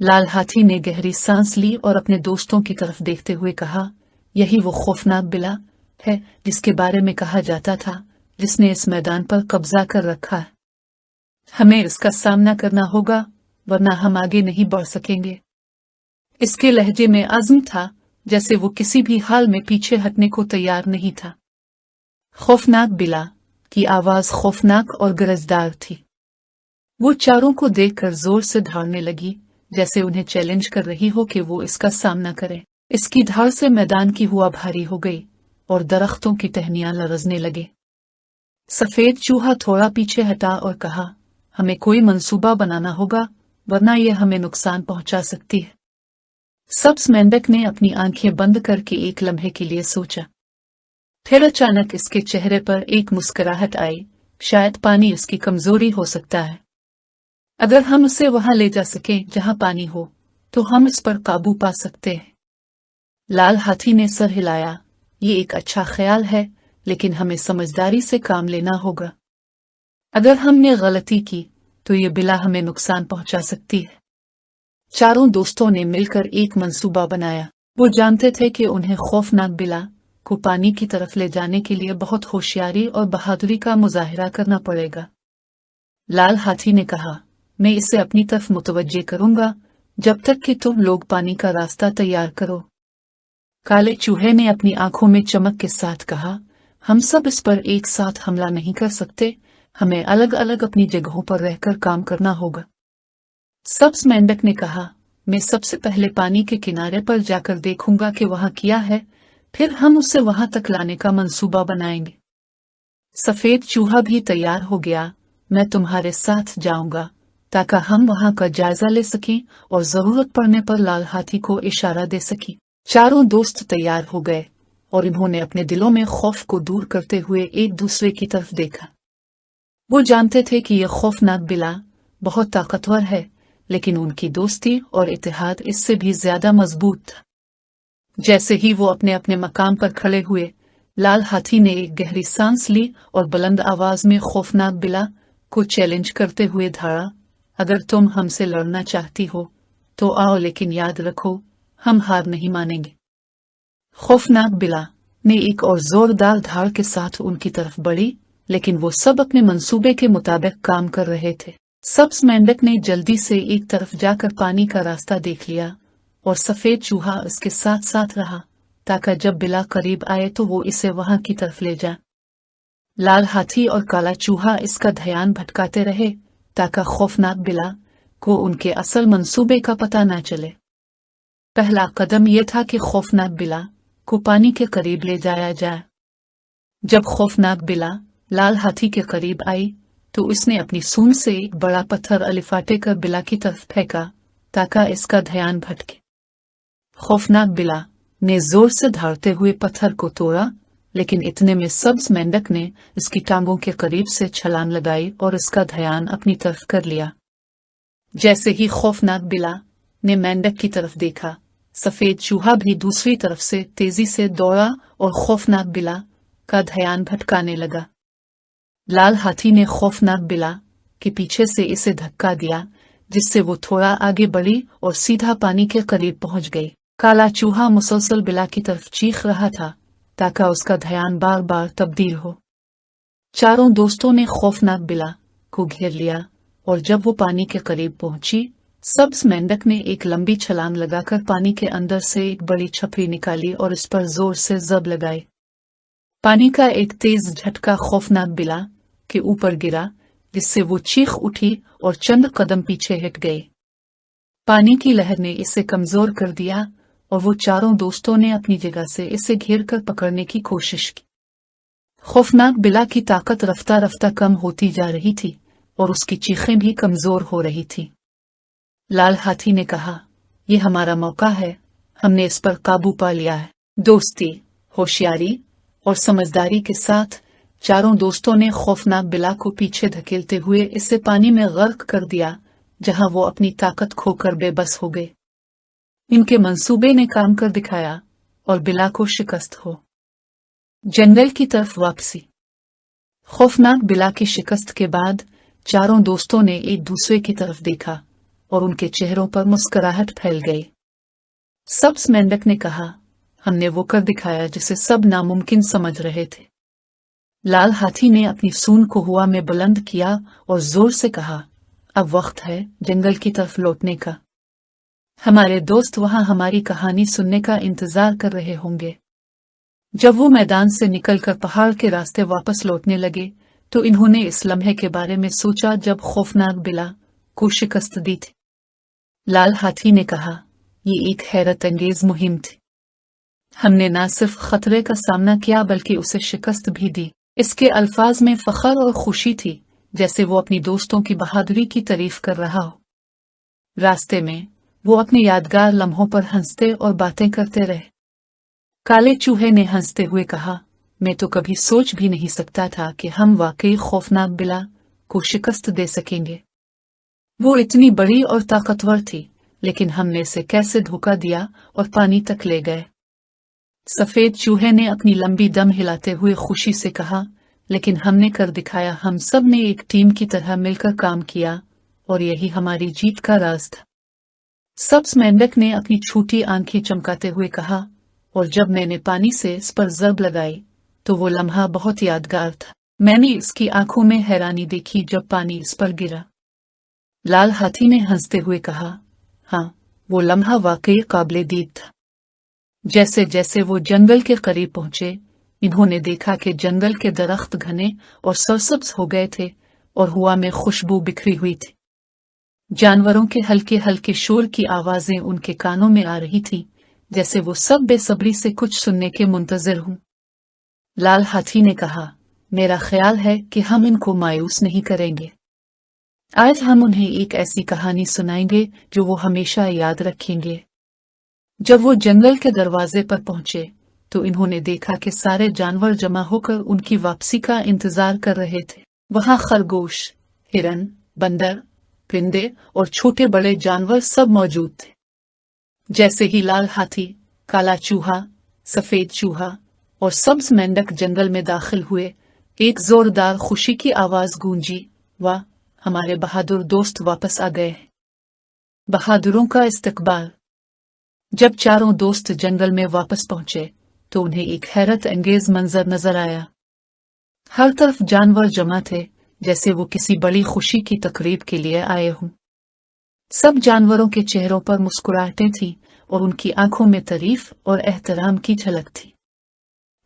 लाल हाथी ने गहरी सांस ली और अपने दोस्तों की तरफ देखते हुए कहा, यही वो खौफनाक बिला है जिसके बारे में कहा जाता था, जिसने इस मैदान पर कब्जा कर रखा है। हमें इसका सामना करना होगा, वरना हम आगे नहीं बढ़ सकेंगे। इसके लहजे में अज़्म था, जैसे वो किसी भी हाल में पीछे हटने को तैयार नहीं था। खौफनाक बिला की आवाज खौफनाक और गरजदार थी। वो चारों को देखकर जोर से दौड़ने लगी, जैसे उन्हें चैलेंज कर रही हो कि वो इसका सामना करें। इसकी धार से मैदान की हवा भारी हो गई और दरख्तों की टहनियां लरजने लगे। सफेद चूहा थोड़ा पीछे हटा और कहा, हमें कोई मंसूबा बनाना होगा, वरना यह हमें नुकसान पहुंचा सकती है। सब्ज मेंढक ने अपनी आंखें बंद करके एक लम्हे के लिए सोचा। फिर अचानक इसके चेहरे पर एक मुस्कुराहट आई। शायद पानी इसकी कमजोरी हो सकता है। अगर हम उसे वहां ले जा सकें जहां पानी हो, तो हम इस पर काबू पा सकते हैं। लाल हाथी ने सर हिलाया। ये एक अच्छा ख्याल है, लेकिन हमें समझदारी से काम लेना होगा। अगर हमने गलती की तो ये बिला हमें नुकसान पहुंचा सकती है। चारों दोस्तों ने मिलकर एक मंसूबा बनाया। वो जानते थे कि उन्हें खौफनाक बिला को पानी की तरफ ले जाने के लिए बहुत होशियारी और बहादुरी का मुजाहिरा करना पड़ेगा। लाल हाथी ने कहा, मैं इसे अपनी तरफ मुतवज्जे करूंगा जब तक कि तुम लोग पानी का रास्ता तैयार करो। काले चूहे ने अपनी आंखों में चमक के साथ कहा, हम सब इस पर एक साथ हमला नहीं कर सकते, हमें अलग अलग अपनी जगहों पर रहकर काम करना होगा। सब्ज मेंढक ने कहा, मैं सबसे पहले पानी के किनारे पर जाकर देखूंगा कि वहां क्या है, फिर हम उसे वहां तक लाने का मंसूबा बनाएंगे। सफेद चूहा भी तैयार हो गया, मैं तुम्हारे साथ जाऊंगा ताकि हम वहां का जायजा ले सकें और जरूरत पड़ने पर लाल हाथी को इशारा दे सकें। चारों दोस्त तैयार हो गए और इन्होंने अपने दिलों में खौफ को दूर करते हुए एक दूसरे की तरफ देखा। वो जानते थे कि यह खौफनाक बिला बहुत ताकतवर है, लेकिन उनकी दोस्ती और इत्तेहाद इससे भी ज्यादा मजबूत था। जैसे ही वो अपने अपने मकाम पर खड़े हुए, लाल हाथी ने एक गहरी सांस ली और बुलंद आवाज में खौफनाक बिला को चैलेंज करते हुए धारा, अगर तुम हमसे लड़ना चाहती हो तो आओ, लेकिन याद रखो हम हार नहीं मानेंगे। खौफनाक बिला ने एक और जोरदार धार के साथ उनकी तरफ बढ़ी, लेकिन वो सब अपने मंसूबे के मुताबिक काम कर रहे थे। सब्ज मेंढक ने जल्दी से एक तरफ जाकर पानी का रास्ता देख लिया और सफेद चूहा उसके साथ साथ रहा ताकि जब बिला करीब आए तो वो इसे वहां की तरफ ले जाए। लाल हाथी और काला चूहा इसका ध्यान भटकाते रहे ताकि खौफनाक बिला को उनके असल मंसूबे का पता न चले। पहला कदम यह था कि खौफनाक बिला को पानी के करीब ले जाया जाए। जब खौफनाक बिला लाल हाथी के करीब आई तो उसने अपनी सूंड से एक बड़ा पत्थर अलिफाटे कर बिला की तरफ फेंका ताकि इसका ध्यान भटके। खौफनाक बिला ने जोर से धारते हुए पत्थर को तोड़ा, लेकिन इतने में सब्ज मेंढक ने इसकी टांगों के करीब से छलांग लगाई और इसका ध्यान अपनी तरफ कर लिया। जैसे ही खौफनाक बिला ने मेंढक की तरफ देखा, सफेद चूहा भी दूसरी तरफ से तेजी से दौड़ा और खौफनाक बिला का ध्यान भटकाने लगा। लाल हाथी ने खौफनाक बिला के पीछे से इसे धक्का दिया, जिससे वो थोड़ा आगे बढ़ी और सीधा पानी के करीब पहुंच गई। काला चूहा मुसलसल बिला की तरफ चीख रहा था ताकि उसका ध्यान बार बार तब्दील हो। चारों दोस्तों ने खौफनाक बिला को घेर लिया और जब वो पानी के करीब पहुंची, सब्ज मेंढक ने एक लंबी छलांग लगाकर पानी के अंदर से एक बड़ी छपरी निकाली और इस पर जोर से जब लगाई। पानी का एक तेज झटका खौफनाक बिला के ऊपर गिरा, जिससे वो चीख उठी और चंद कदम पीछे हट गई। पानी की लहर ने इसे कमजोर कर दिया और वो चारों दोस्तों ने अपनी जगह से इसे घेरकर पकड़ने की कोशिश की। खौफनाक बिला की ताकत रफ्ता रफ्ता कम होती जा रही थी और उसकी चीखें भी कमजोर हो रही थी। लाल हाथी ने कहा, यह हमारा मौका है, हमने इस पर काबू पा लिया है। दोस्ती, होशियारी और समझदारी के साथ चारों दोस्तों ने खौफनाक बिला को पीछे धकेलते हुए इसे पानी में गर्क कर दिया, जहां वो अपनी ताकत खोकर बेबस हो गए। इनके मंसूबे ने काम कर दिखाया और बिला को शिकस्त हो। जंगल की तरफ वापसी। खौफनाक बिला की शिकस्त के बाद चारों दोस्तों ने एक दूसरे की तरफ देखा और उनके चेहरों पर मुस्कुराहट फैल गई। सब्ज मेंढक ने कहा, हमने वो कर दिखाया जिसे सब नामुमकिन समझ रहे थे। लाल हाथी ने अपनी सूंड को हवा में बुलंद किया और जोर से कहा, अब वक्त है जंगल की तरफ लौटने का। हमारे दोस्त वहां हमारी कहानी सुनने का इंतजार कर रहे होंगे। जब वो मैदान से निकलकर पहाड़ के रास्ते वापस लौटने लगे तो इन्होंने इस लम्हे के बारे में सोचा जब खौफनाक बिला को शिकस्त दी थी। लाल हाथी ने कहा, ये एक हैरत अंगेज मुहिम थी। हमने न सिर्फ खतरे का सामना किया बल्कि उसे शिकस्त भी दी। इसके अल्फाज में फख्र और खुशी थी, जैसे वो अपनी दोस्तों की बहादुरी की तारीफ कर रहा हो। रास्ते में वो अपने यादगार लम्हों पर हंसते और बातें करते रहे। काले चूहे ने हंसते हुए कहा, मैं तो कभी सोच भी नहीं सकता था कि हम वाकई खौफनाक बिला को शिकस्त दे सकेंगे। वो इतनी बड़ी और ताकतवर थी, लेकिन हमने इसे कैसे धोखा दिया और पानी तक ले गए। सफेद चूहे ने अपनी लंबी दम हिलाते हुए खुशी से कहा, लेकिन हमने कर दिखाया, हम सब ने एक टीम की तरह मिलकर काम किया और यही हमारी जीत का राज था। सब्ज मेंढक ने अपनी छोटी आंखें चमकाते हुए कहा, और जब मैंने पानी से इस पर जब लगाई तो वो लम्हा बहुत यादगार था। मैंने इसकी आंखों में हैरानी देखी जब पानी इस पर गिरा। लाल हाथी ने हंसते हुए कहा, हाँ, वो लम्हा वाकई काबिले दीद था। जैसे जैसे वो जंगल के करीब पहुंचे, इन्होंने देखा कि जंगल के दरख्त घने और सरसब्ज हो गए थे और हवा में खुशबू बिखरी हुई थी। जानवरों के हल्के हल्के शोर की आवाजें उनके कानों में आ रही थी, जैसे वो सब बेसब्री से कुछ सुनने के मुंतजर हों। लाल हाथी ने कहा, मेरा ख्याल है कि हम इनको मायूस नहीं करेंगे। आज हम उन्हें एक ऐसी कहानी सुनाएंगे जो वो हमेशा याद रखेंगे। जब वो जंगल के दरवाजे पर पहुंचे तो इन्होंने देखा कि सारे जानवर जमा होकर उनकी वापसी का इंतजार कर रहे थे। वहां खरगोश, हिरन, बंदर, परिंदे और छोटे बड़े जानवर सब मौजूद थे। जैसे ही लाल हाथी, काला चूहा, सफेद चूहा और सब्ज मेंढक जंगल में दाखिल हुए, एक जोरदार खुशी की आवाज गूंजी, वाह, हमारे बहादुर दोस्त वापस आ गए हैं। बहादुरों का इस्तकबाल। जब चारों दोस्त जंगल में वापस पहुंचे तो उन्हें एक हैरत अंगेज मंजर नजर आया। हर तरफ जानवर जमा थे, जैसे वो किसी बड़ी खुशी की तकरीब के लिए आए हों। सब जानवरों के चेहरों पर मुस्कुराहटें थीं और उनकी आंखों में तारीफ और एहतराम की झलक थी।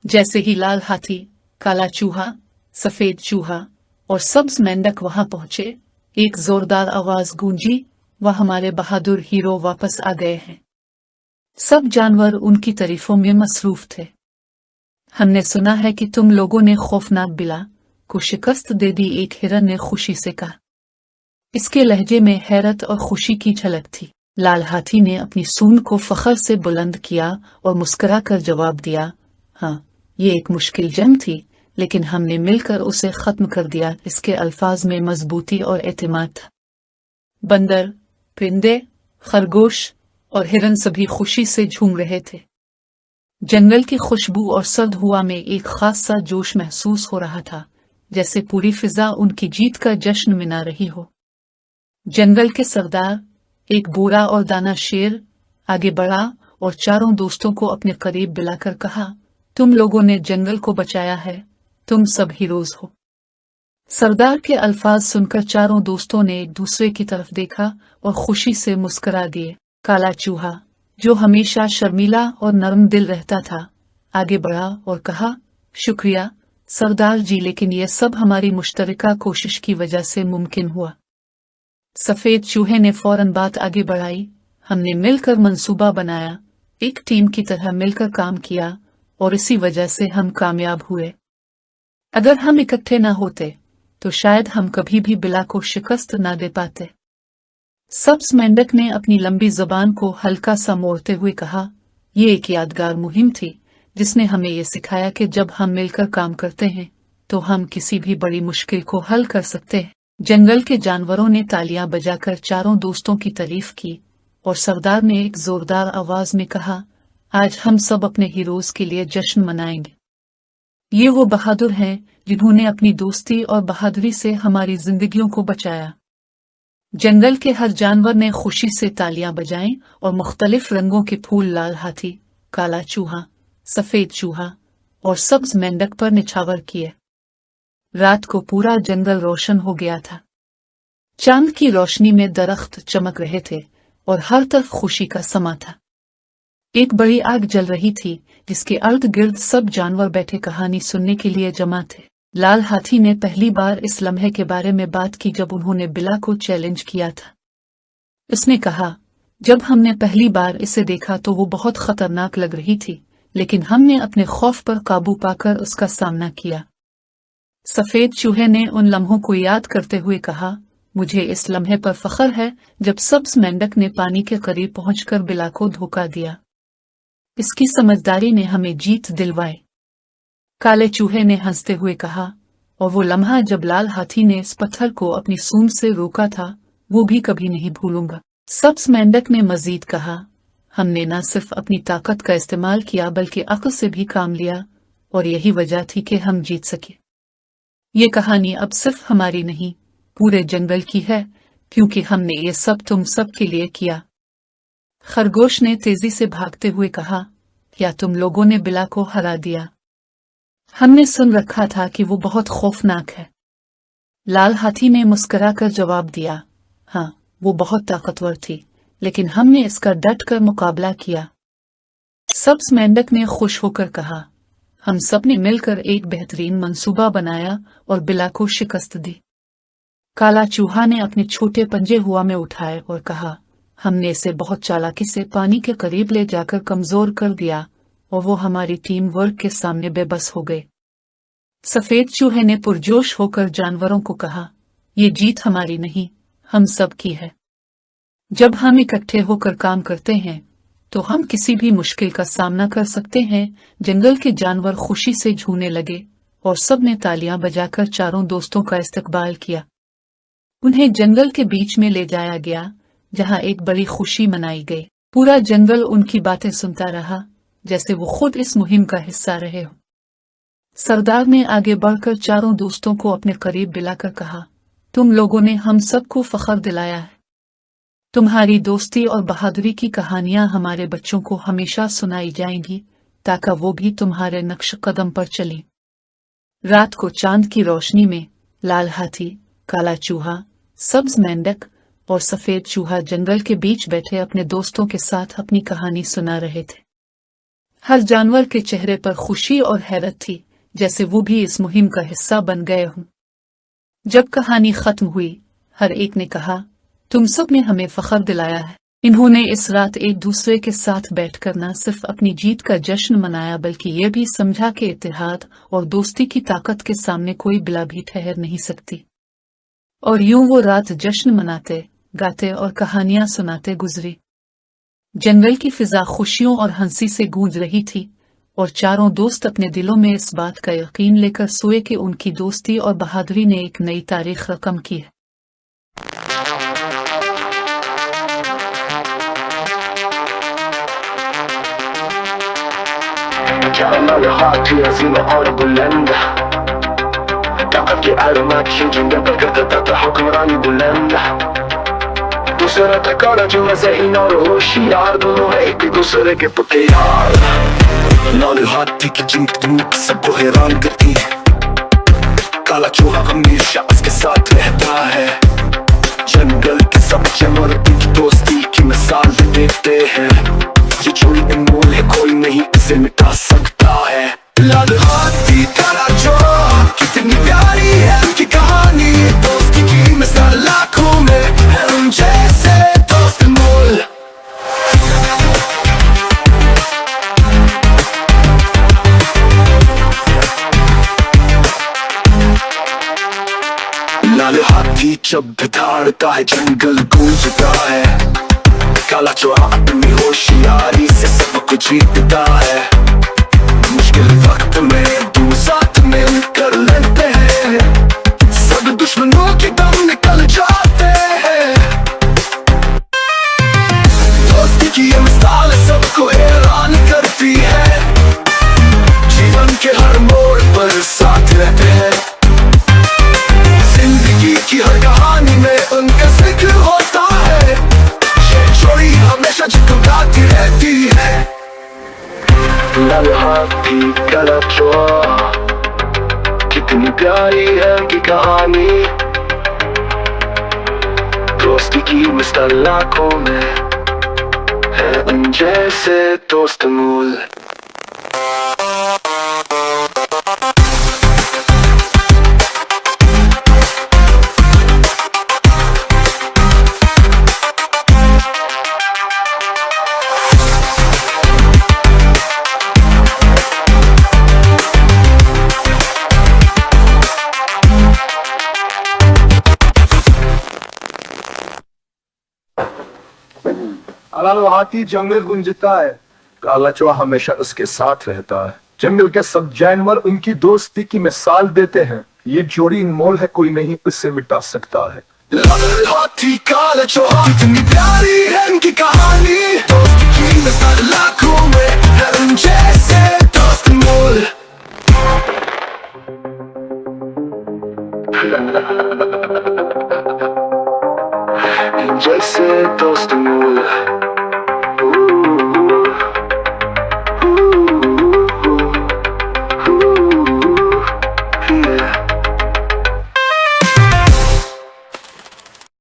जैसे ही लाल हाथी, काला चूहा, सफेद चूहा और सब्ज मेंढक वहां पहुंचे, एक जोरदार आवाज गूंजी, वह हमारे बहादुर हीरो वापस आ गए हैं। सब जानवर उनकी तारीफों में मसरूफ थे। हमने सुना है कि तुम लोगों ने खौफनाक बिला को शिकस्त दे दी, एक हिरन ने खुशी से कहा। इसके लहजे में हैरत और खुशी की झलक थी। लाल हाथी ने अपनी सूंड को फख्र से बुलंद किया और मुस्कुराकर जवाब दिया, हाँ, ये एक मुश्किल जंग थी, लेकिन हमने मिलकर उसे खत्म कर दिया। इसके अल्फाज में मजबूती और एतमाद था। बंदर, परिंदे, खरगोश और हिरन सभी खुशी से झूम रहे थे। जंगल की खुशबू और सर्द हवा में एक खास सा जोश महसूस हो रहा था, जैसे पूरी फिजा उनकी जीत का जश्न मना रही हो। जंगल के सरदार, एक बूढ़ा और दाना शेर, आगे बढ़ा और चारों दोस्तों को अपने करीब बुलाकर कहा, तुम लोगों ने जंगल को बचाया है, तुम सब हीरोज हो। सरदार के अल्फाज सुनकर चारों दोस्तों ने एक दूसरे की तरफ देखा और खुशी से मुस्कुरा दिए। काला चूहा, जो हमेशा शर्मीला और नरम दिल रहता था, आगे बढ़ा और कहा, शुक्रिया सरदार जी, लेकिन यह सब हमारी मुश्तरका कोशिश की वजह से मुमकिन हुआ। सफेद चूहे ने फौरन बात आगे बढ़ाई, हमने मिलकर मंसूबा बनाया, एक टीम की तरह मिलकर काम किया और इसी वजह से हम कामयाब हुए। अगर हम इकट्ठे न होते तो शायद हम कभी भी बिला को शिकस्त न दे पाते। सब्ज मेंढक ने अपनी लंबी जुबान को हल्का सा मोड़ते हुए कहा, ये एक यादगार मुहिम थी जिसने हमें ये सिखाया कि जब हम मिलकर काम करते हैं तो हम किसी भी बड़ी मुश्किल को हल कर सकते हैं। जंगल के जानवरों ने तालियां बजाकर चारों दोस्तों की तारीफ की और सरदार ने एक जोरदार आवाज में कहा, आज हम सब अपने हीरोज के लिए जश्न मनाएंगे। ये वो बहादुर हैं जिन्होंने अपनी दोस्ती और बहादुरी से हमारी जिंदगियों को बचाया। जंगल के हर जानवर ने खुशी से तालियां बजाईं और मुख्तलिफ रंगों के फूल लाल हाथी, काला चूहा, सफेद चूहा और सब्ज मेंढक पर निछावर किए। रात को पूरा जंगल रोशन हो गया था। चांद की रोशनी में दरख्त चमक रहे थे और हर तरफ खुशी का समा था। एक बड़ी आग जल रही थी जिसके इर्द गिर्द सब जानवर बैठे कहानी सुनने के लिए जमा थे। लाल हाथी ने पहली बार इस लम्हे के बारे में बात की जब उन्होंने बिला को चैलेंज किया था। उसने कहा, जब हमने पहली बार इसे देखा तो वो बहुत खतरनाक लग रही थी, लेकिन हमने अपने खौफ पर काबू पाकर उसका सामना किया। सफेद चूहे ने उन लम्हों को याद करते हुए कहा, मुझे इस लम्हे पर फख्र है जब सब्ज मेंढक ने पानी के करीब पहुंचकर बिला को धोखा दिया। इसकी समझदारी ने हमें जीत दिलवाई। काले चूहे ने हंसते हुए कहा, और वो लम्हा जब लाल हाथी ने इस पत्थर को अपनी सूंड से रोका था, वो भी कभी नहीं भूलूंगा। सब्ज मेंढक ने मजीद कहा, हमने न सिर्फ अपनी ताकत का इस्तेमाल किया बल्कि अक्ल से भी काम लिया और यही वजह थी कि हम जीत सके। ये कहानी अब सिर्फ हमारी नहीं, पूरे जंगल की है, क्योंकि हमने ये सब तुम सब के लिए किया। खरगोश ने तेजी से भागते हुए कहा, क्या तुम लोगों ने बिला को हरा दिया? हमने सुन रखा था कि वो बहुत खौफनाक है। लाल हाथी ने मुस्कुराकर जवाब दिया, हाँ, वो बहुत ताकतवर थी, लेकिन हमने इसका डट कर मुकाबला किया। सब्ज मेंढक ने खुश होकर कहा, हम सब ने मिलकर एक बेहतरीन मंसूबा बनाया और बिल्ला को शिकस्त दी। काला चूहा ने अपने छोटे पंजे हवा में उठाए और कहा, हमने इसे बहुत चालाकी से पानी के करीब ले जाकर कमजोर कर दिया और वो हमारी टीम वर्क के सामने बेबस हो गए। सफेद चूहे ने पुरजोश होकर जानवरों को कहा, ये जीत हमारी नहीं, हम सब की है। जब हम इकट्ठे होकर काम करते हैं तो हम किसी भी मुश्किल का सामना कर सकते हैं। जंगल के जानवर खुशी से झूमने लगे और सब ने तालियां बजाकर चारों दोस्तों का इस्तकबाल किया। उन्हें जंगल के बीच में ले जाया गया, जहां एक बड़ी खुशी मनाई गई। पूरा जंगल उनकी बातें सुनता रहा, जैसे वो खुद इस मुहिम का हिस्सा रहे हो। सरदार ने आगे बढ़कर चारों दोस्तों को अपने करीब बुलाकर कहा, तुम लोगों ने हम सबको फख्र दिलाया है। तुम्हारी दोस्ती और बहादुरी की कहानियां हमारे बच्चों को हमेशा सुनाई जाएंगी, ताकि वो भी तुम्हारे नक्श कदम पर चलें। रात को चांद की रोशनी में लाल हाथी, काला चूहा, सब्ज मेंढक और सफेद चूहा जंगल के बीच बैठे अपने दोस्तों के साथ अपनी कहानी सुना रहे थे। हर जानवर के चेहरे पर खुशी और हैरत थी, जैसे वो भी इस मुहिम का हिस्सा बन गए हों। जब कहानी खत्म हुई, हर एक ने कहा, तुम सब ने हमें फख्र दिलाया है। इन्होंने इस रात एक दूसरे के साथ बैठकर न सिर्फ अपनी जीत का जश्न मनाया, बल्कि ये भी समझा कि इत्तेहाद और दोस्ती की ताकत के सामने कोई बिला भी ठहर नहीं सकती। और यूं वो रात जश्न मनाते, गाते और कहानियां सुनाते गुजरी। जंगल की फिजा खुशियों और हंसी से गूंज रही थी और चारों दोस्त अपने दिलों में इस बात का यकीन लेकर सोए कि उनकी दोस्ती और बहादुरी ने एक नई तारीख रकम की है। हाथी अजीम और बुलंद, ताकत की आलमात ही जंगल पर करता था हुक्मरानी बुलंद। दूसरा था काला चूहा ज़हीन और होशियार, दोनों है एक दूसरे के पक्के यार। लाल हाथी की जीत भूख सबको हैरान करती है, काला चूहा हमेशा उसके साथ रहता है। जंगल के सब जानवर की दोस्ती की मिसाल देते हैं। ये जोड़ी अनमोल है, कोई नहीं इसे मिटा सकता है। लाल हाथी काला चूहा कितनी प्यारी है उनकी कहानी, दोस्ती की मिसाल लाखों में है उन जैसे दोस्त अनमोल। लाल हाथी जब दौड़ता है जंगल गूंजता है, काला चूहा अपनी होशियारी से सबको जीतता है। मुश्किल वक्त में दो साथ मिल कर लड़ते हैं, सब दुश्मनों के दम निकल जाते हैं। दोस्ती की ये मिसाल सबको हैरान करती है, जीवन के हर मोड़ पर साथ रहते हैं। जिंदगी की हर कहानी में उनका जिक्र होता है, ये जोड़ी हमेशा जगमगाती रहती है। लाल हाथी काला चूहा कितनी प्यारी है उनकी कहानी, दोस्ती की मिसाल लाखों में है उन जैसे दोस्त अनमोल। लाल हाथी जंगल गूंजता है, काला चूहा हमेशा उसके साथ रहता है। जंगल के सब जानवर उनकी दोस्ती की मिसाल देते हैं। ये जोड़ी अनमोल है, कोई नहीं इसे मिटा सकता है। लाल हाथी काला चूहा कितनी प्यारी है उनकी कहानी, दोस्ती की मिसाल लाखों में है उन जैसे दोस्त अनमोल। जैसे दोस्त अनमोल।